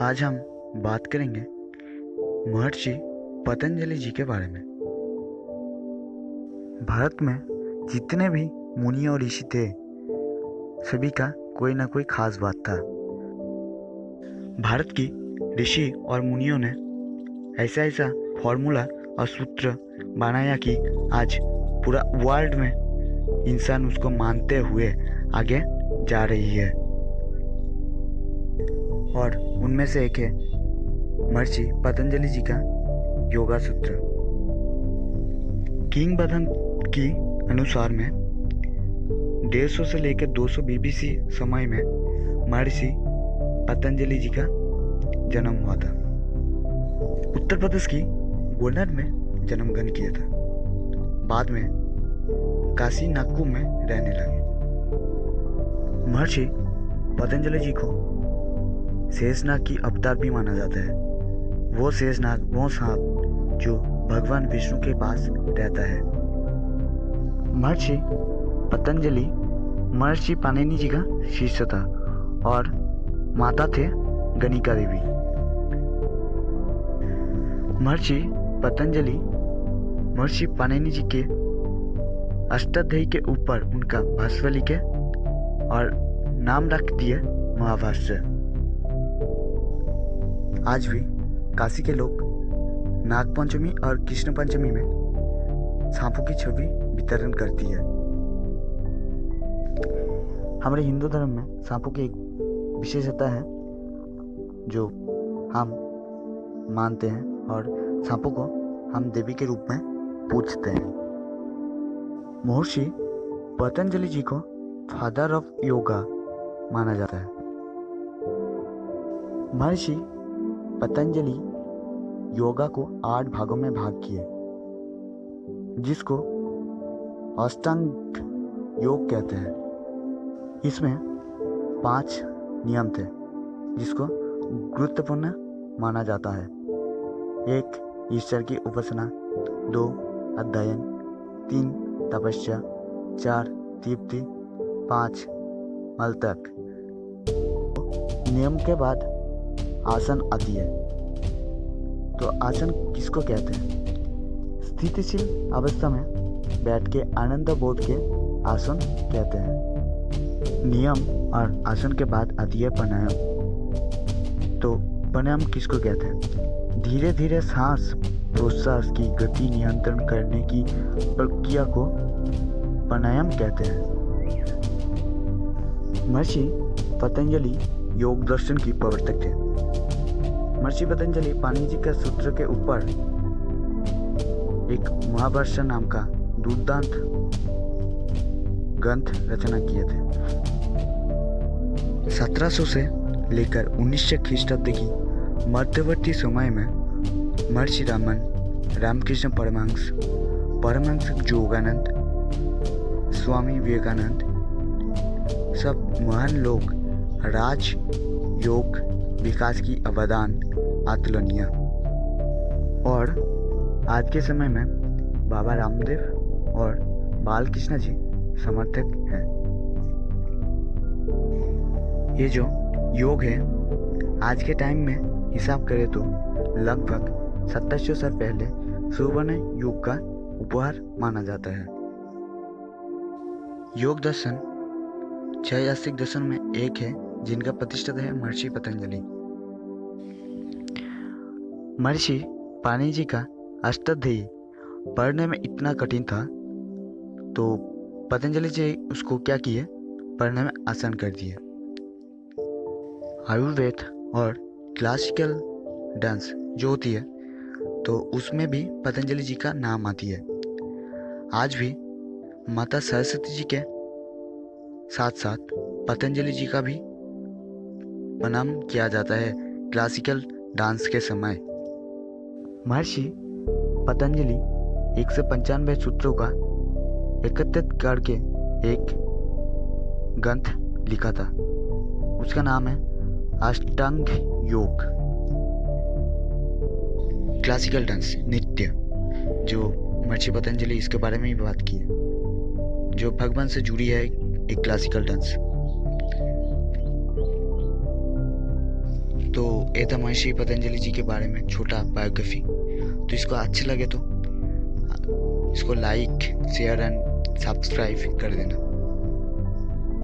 आज हम बात करेंगे महर्षि पतंजलि जी के बारे में। भारत में जितने भी मुनि और ऋषि थे, सभी का कोई ना कोई खास बात था। भारत की ऋषि और मुनियों ने ऐसा ऐसा फॉर्मूला और सूत्र बनाया कि आज पूरा वर्ल्ड में इंसान उसको मानते हुए आगे जा रही है। और उनमें से एक है महर्षि पतंजलि जी का योगा सूत्र। किंगवदंती के अनुसार में 150 से लेकर 200 बीबीसी समय में महर्षि पतंजलि जी का जन्म हुआ था। उत्तर प्रदेश की गोंडर में जन्म ग्रहण किया था। बाद में काशी नागपुर में रहने लगे। महर्षि पतंजलि जी को शेषनाग की अवतार भी माना जाता है। वो शेषनाग वो सांप जो भगवान विष्णु के पास रहता है। महर्षि पतंजलि महर्षि पाणिनि जी का शिष्य था और माता थे गणिका देवी। महर्षि पतंजलि महर्षि पाणिनि जी के अष्टाध्यायी के ऊपर उनका भाष्य लिखे और नाम रख दिए महाभाष्य। आज भी काशी के लोग नागपंचमी और कृष्ण पंचमी में सांपों की छवि वितरण करती है। हमारे हिंदू धर्म में सांपों की एक विशेषता है जो हम मानते हैं और सांपों को हम देवी के रूप में पूजते हैं। महर्षि पतंजलि जी को फादर ऑफ योगा माना जाता है। महर्षि पतंजलि योगा को 8 भागों में भाग किए, जिसको अष्टांग योग कहते हैं। इसमें 5 नियम थे जिसको गुरुत्वपूर्ण माना जाता है। 1 ईश्वर की उपासना, 2 अध्ययन, 3 तपस्या, 4 तृप्ति, 5 मल तक। नियम के बाद आसन आती है। तो आसन किसको कहते हैं? स्थितिशील अवस्था में बैठ के आनंद बोध के आसन कहते हैं। नियम और आसन के बाद आती है प्राणायाम। तो प्राणायाम किसको कहते हैं? धीरे धीरे सांस प्रश्वास की गति नियंत्रण करने की प्रक्रिया को प्राणायाम कहते हैं। महर्षि पतंजलि योग दर्शन की प्रवर्तक थे। महर्षि पतंजलि पाणिनि जी के सूत्र के ऊपर एक महाभाष्य नाम का दुर्दांत ग्रंथ रचना किए थे। 1700 से लेकर 1900 ख्रीष्टाब्द की मध्यवर्ती समय में महर्षि रामकृष्ण परमहंस योगानंद, स्वामी विवेकानंद सब महान लोग राज योग विकास की अवदान अतुलनीय। और आज के समय में बाबा रामदेव और बालकृष्ण जी समर्थक हैं। ये जो योग है आज के टाइम में हिसाब करें तो लगभग 2700 साल पहले सुवर्ण युग का उपहार माना जाता है। योग दर्शन 6 आस्तिक दर्शन में एक है जिनका प्रतिष्ठित है महर्षि पतंजलि। महर्षि पाणिनि जी का अष्टाध्यायी पढ़ने में इतना कठिन था तो पतंजलि जी उसको क्या किए, पढ़ने में आसान कर दिए। आयुर्वेद और क्लासिकल डांस जो होती है तो उसमें भी पतंजलि जी का नाम आती है। आज भी माता सरस्वती जी के साथ साथ पतंजलि जी का भी प्रणाम किया जाता है क्लासिकल डांस के समय। महर्षि पतंजलि 195 सूत्रों का एकत्रित करके एक ग्रंथ लिखा था। उसका नाम है अष्टांग योग। क्लासिकल डांस नृत्य जो महर्षि पतंजलि इसके बारे में भी बात की है, जो भगवान से जुड़ी है एक क्लासिकल डांस। तो ये था महर्षि पतंजलि जी के बारे में छोटा बायोग्राफी। तो इसको अच्छे लगे तो इसको लाइक शेयर एंड सब्सक्राइब कर देना।